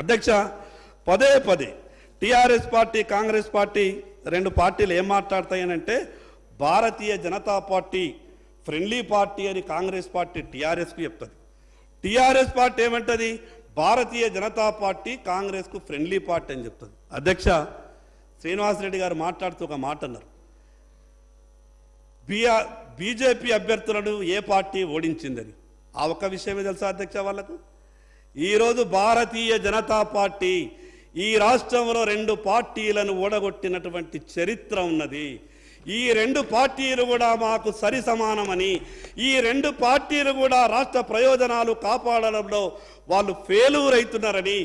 అధ్యక్ష పదే పదే టీఆర్ఎస్ పార్టీ కాంగ్రెస్ పార్టీ రెండు పార్టీలు ఏం మాట్లాడతాయనంటే Bharatiya Janata party friendly party అని కాంగ్రెస్ పార్టీ టీఆర్ఎస్కు చెప్తుంది. టీఆర్ఎస్ పార్టీ ఏమంటది భారతీయ జనతా పార్టీ కాంగ్రెస్కు ఫ్రెండ్లీ పార్టీ అని చెప్తుంది. అధ్యక్ష శ్రీనివాసరెడ్డి గారు మాట్లాడుతూ ఒక మాట అన్నారు, బీజేపీ అభ్యర్థులను ఏ పార్టీ ఓడించిందని. ఆ ఒక్క విషయమే తెలుసా అధ్యక్ష వాళ్ళకు? ఈరోజు భారతీయ జనతా పార్టీ ఈ రాష్ట్రంలో రెండు పార్టీలను ఓడగొట్టినటువంటి చరిత్ర ఉన్నది. ఈ రెండు పార్టీలు కూడా మాకు సరి సమానమని, ఈ రెండు పార్టీలు కూడా రాష్ట్ర ప్రయోజనాలు కాపాడడంలో వాళ్ళు ఫెయిల్యూర్ అవుతున్నారని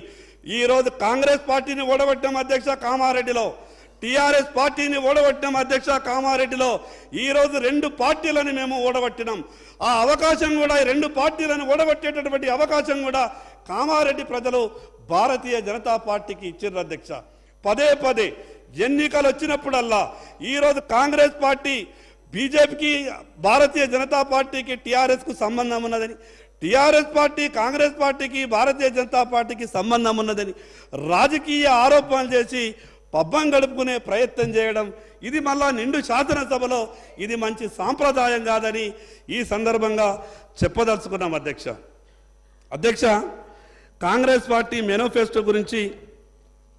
ఈరోజు కాంగ్రెస్ పార్టీని ఓడగొట్టాం అధ్యక్ష కామారెడ్డిలో, టీఆర్ఎస్ పార్టీని ఓడగొట్టాం అధ్యక్ష కామారెడ్డిలో. ఈరోజు రెండు పార్టీలను మేము ఓడగొట్టినాం. ఆ అవకాశం కూడా ఈ రెండు పార్టీలను ఓడగొట్టేటటువంటి అవకాశం కూడా కామారెడ్డి ప్రజలు భారతీయ జనతా పార్టీకి ఇచ్చారు అధ్యక్ష. పదే పదే ఎన్నికలు వచ్చినప్పుడల్లా ఈరోజు కాంగ్రెస్ పార్టీ బీజేపీకి భారతీయ జనతా పార్టీకి టీఆర్ఎస్కు సంబంధం ఉన్నదని, టీఆర్ఎస్ పార్టీ కాంగ్రెస్ పార్టీకి భారతీయ జనతా పార్టీకి సంబంధం ఉన్నదని రాజకీయ ఆరోపణలు చేసి పబ్బం గడుపుకునే ప్రయత్నం చేయడం, ఇది మళ్ళా నిండు శాసనసభలో ఇది మంచి సాంప్రదాయం కాదని ఈ సందర్భంగా చెప్పదలుచుకున్నాం అధ్యక్ష. అధ్యక్ష కాంగ్రెస్ పార్టీ మేనిఫెస్టో గురించి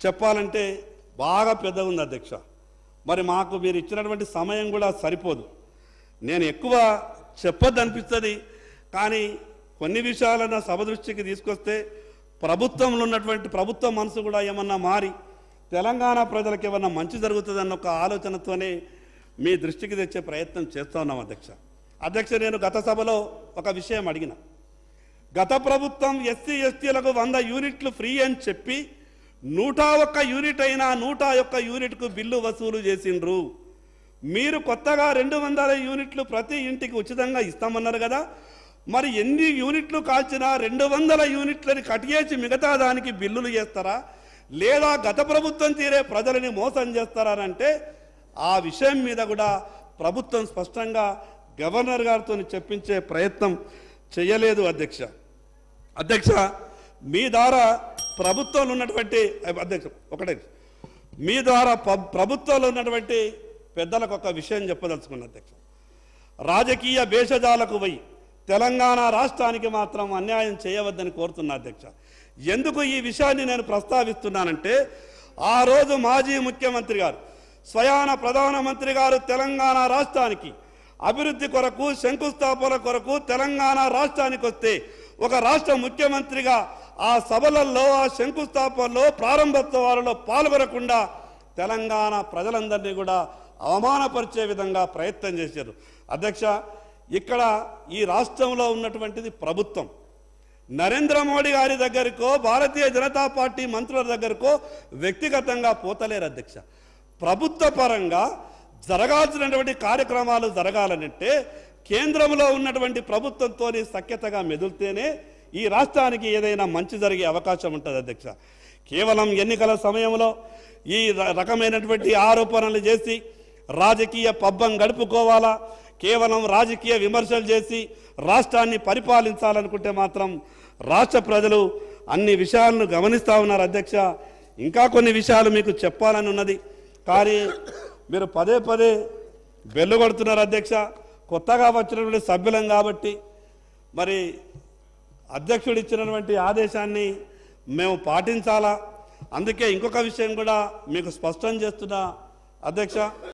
చెప్పాలంటే బాగా పెద్దగా ఉంది అధ్యక్ష. మరి మాకు మీరు ఇచ్చినటువంటి సమయం కూడా సరిపోదు. నేను ఎక్కువ చెప్పొద్దు అనిపిస్తుంది, కానీ కొన్ని విషయాలను సభ దృష్టికి తీసుకొస్తే ప్రభుత్వంలో ఉన్నటువంటి ప్రభుత్వ మనసు కూడా ఏమన్నా మారి తెలంగాణ ప్రజలకు ఏమన్నా మంచి జరుగుతుందన్న ఒక ఆలోచనతోనే మీ దృష్టికి తెచ్చే ప్రయత్నం చేస్తూ ఉన్నాం అధ్యక్ష. అధ్యక్ష నేను గత సభలో ఒక విషయం అడిగిన, గత ప్రభుత్వం ఎస్సీ ఎస్టీలకు 100 యూనిట్లు ఫ్రీ అని చెప్పి 101 యూనిట్ అయినా 101 యూనిట్కు బిల్లు వసూలు చేసిండ్రు. మీరు కొత్తగా 200 యూనిట్లు ప్రతి ఇంటికి ఉచితంగా ఇస్తామన్నారు కదా, మరి ఎన్ని యూనిట్లు కాల్చినా 200 యూనిట్లని కటియేసి మిగతా దానికి బిల్లులు చేస్తారా, లేదా గత ప్రభుత్వం తీరే ప్రజలని మోసం చేస్తారా అంటే ఆ విషయం మీద కూడా ప్రభుత్వం స్పష్టంగా గవర్నర్ గారితో చెప్పించే ప్రయత్నం చేయలేదు అధ్యక్ష. అధ్యక్ష మీ ద్వారా ప్రభుత్వంలో ఉన్నటువంటి అధ్యక్ష ఒకటే మీ ద్వారా ప్రభుత్వంలో ఉన్నటువంటి పెద్దలకు ఒక విషయం చెప్పదలుచుకున్న అధ్యక్ష, రాజకీయ భేషజాలకు పోయి తెలంగాణ రాష్ట్రానికి మాత్రం అన్యాయం చేయవద్దని కోరుతున్నా అధ్యక్ష. ఎందుకు ఈ విషయాన్ని నేను ప్రస్తావిస్తున్నానంటే, ఆ రోజు మాజీ ముఖ్యమంత్రి గారు స్వయాన ప్రధానమంత్రి గారు తెలంగాణ రాష్ట్రానికి అభివృద్ధి కొరకు శంకుస్థాపన కొరకు తెలంగాణ రాష్ట్రానికి వస్తే ఒక రాష్ట్ర ముఖ్యమంత్రిగా ఆ సభలలో ఆ శంకుస్థాపనలో ప్రారంభోత్సవాలలో పాల్గొనకుండా తెలంగాణ ప్రజలందరినీ కూడా అవమానపరిచే విధంగా ప్రయత్నం చేశారు అధ్యక్ష. ఇక్కడ ఈ రాష్ట్రంలో ఉన్నటువంటిది ప్రభుత్వం. నరేంద్ర మోడీ గారి దగ్గరకో భారతీయ జనతా పార్టీ మంత్రుల దగ్గరకో వ్యక్తిగతంగా పోతలేరు అధ్యక్ష. ప్రభుత్వ పరంగా జరగాల్సినటువంటి కార్యక్రమాలు జరగాలనంటే కేంద్రంలో ఉన్నటువంటి ప్రభుత్వంతో సఖ్యతగా మెదులుతేనే ఈ రాష్ట్రానికి ఏదైనా మంచి జరిగే అవకాశం ఉంటుంది అధ్యక్ష. కేవలం ఎన్నికల సమయంలో ఈ రకమైనటువంటి ఆరోపణలు చేసి రాజకీయ పబ్బం గడుపుకోవాలా, కేవలం రాజకీయ విమర్శలు చేసి రాష్ట్రాన్ని పరిపాలించాలనుకుంటే మాత్రం రాష్ట్ర ప్రజలు అన్ని విషయాలను గమనిస్తూ ఉన్నారు అధ్యక్ష. ఇంకా కొన్ని విషయాలు మీకు చెప్పాలని ఉన్నది, కానీ మీరు పదే పదే బెల్లు కొడుతున్నారు అధ్యక్ష. కొత్తగా వచ్చినటువంటి సభ్యులం కాబట్టి మరి అధ్యక్షుడు ఇచ్చినటువంటి ఆదేశాన్ని మేము పాటించాలా. అందుకే ఇంకొక విషయం కూడా మీకు స్పష్టం చేస్తున్నా అధ్యక్ష.